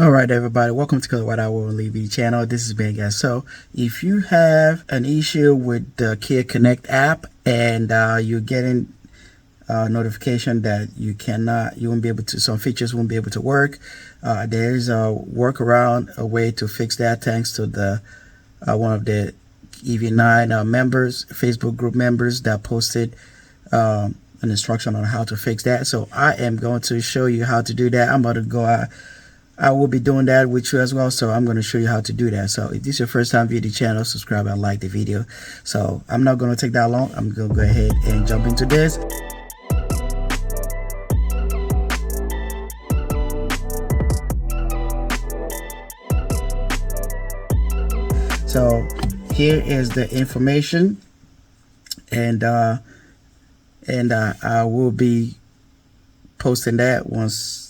Alright everybody, welcome to KwhOnlyEv channel. This is Ben guys. So if you have an issue with the Kia Connect app and you're getting notification that you won't be able to, some features won't be able to work, there's a workaround, a way to fix that, thanks to the one of the EV9 members, Facebook group members, that posted an instruction on how to fix that. So I am going to show you how to do that. I'm about to go I will be doing that with you as well, so I'm going to show you how to do that. So if this is your first time viewing the channel, subscribe and like the video. So I'm not going to take that long. I'm going to go ahead and jump into this. So here is the information, and I will be posting that once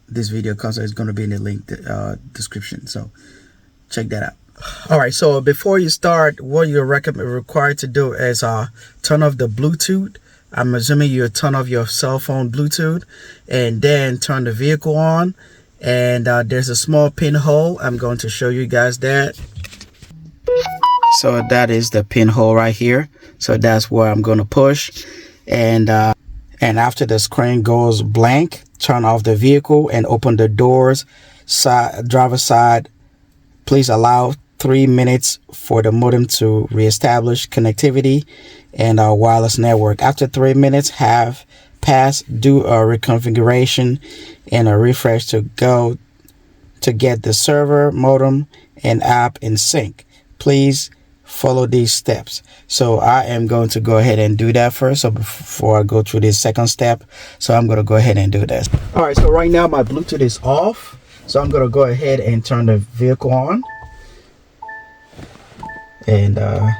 this video comes. It's going to be in the link description, so check that out. All right, so before you start, what you're required to do is turn off the Bluetooth. I'm assuming you turn off your cell phone Bluetooth, and then turn the vehicle on. And there's a small pinhole. I'm going to show you guys that. So that is the pinhole right here. So that's where I'm going to push, and after the screen goes blank, turn off the vehicle and open the doors, driver's side. Please allow 3 minutes for the modem to reestablish connectivity and our wireless network. After 3 minutes have passed, do a reconfiguration and a refresh to get the server, modem, and app in sync. Please follow these steps. So I am going to go ahead and do that first, so before I go through this second step. So I'm going to go ahead and do this. All right, so right now my Bluetooth is off, so I'm going to go ahead and turn the vehicle on. And all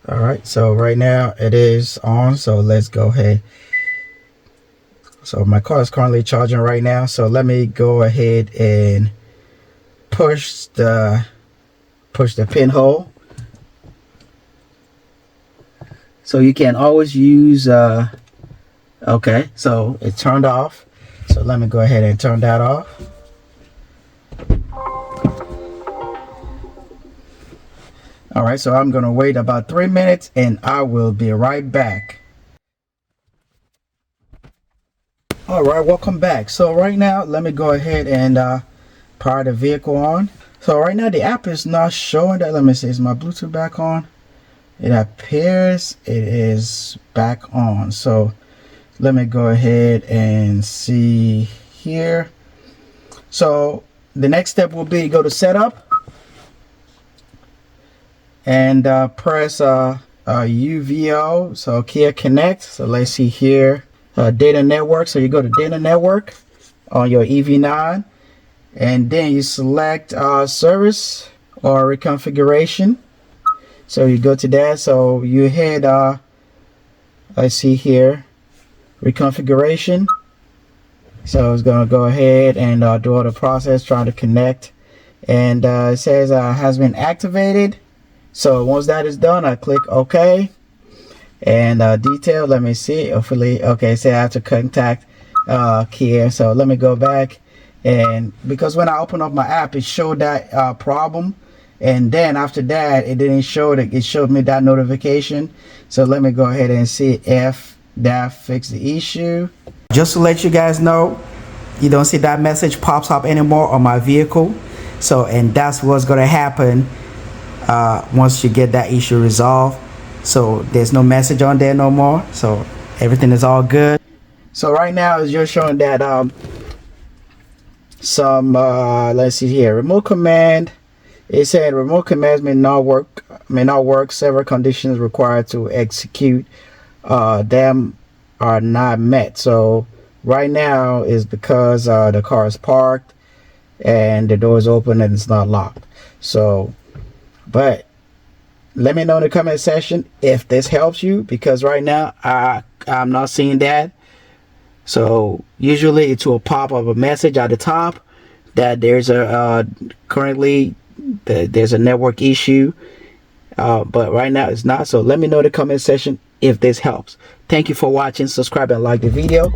right, so right now it is on, so let's go ahead. So my car is currently charging right now, so let me go ahead and push the pinhole. So you can always use okay, so it turned off, so let me go ahead and turn that off. All right, so I'm gonna wait about 3 minutes and I will be right back. All right, welcome back. So right now let me go ahead and power the vehicle on. So right now the app is not showing that. Let me see, is my Bluetooth back on? It appears it is back on. So let me go ahead and see here. So the next step will be go to setup and press UVO, so Kia Connect. So let's see here, data network. So you go to data network on your EV9, and then you select service or reconfiguration. So you go to that, so you hit I see here reconfiguration. So it's going to go ahead and do all the process trying to connect, and it says has been activated. So once that is done, I click OK, and detail, let me see, hopefully, okay, say I have to contact Kia. So let me go back, and because when I open up my app it showed that problem, and then after that it didn't show it. It showed me that notification. So let me go ahead and see if that fixed the issue. Just to let you guys know, you don't see that message pops up anymore on my vehicle. So, and that's what's going to happen once you get that issue resolved. So there's no message on there no more, so everything is all good. So right now it's just showing that let's see here, remote command. It said remote commands may not work. Several conditions required to execute them are not met. So right now is because the car is parked and the door is open and it's not locked. So, but let me know in the comment section if this helps you, because right now I'm not seeing that. So usually it will pop up a message at the top that there's a currently there's a network issue, but right now it's not. So let me know in the comment section if this helps. Thank you for watching. Subscribe and like the video.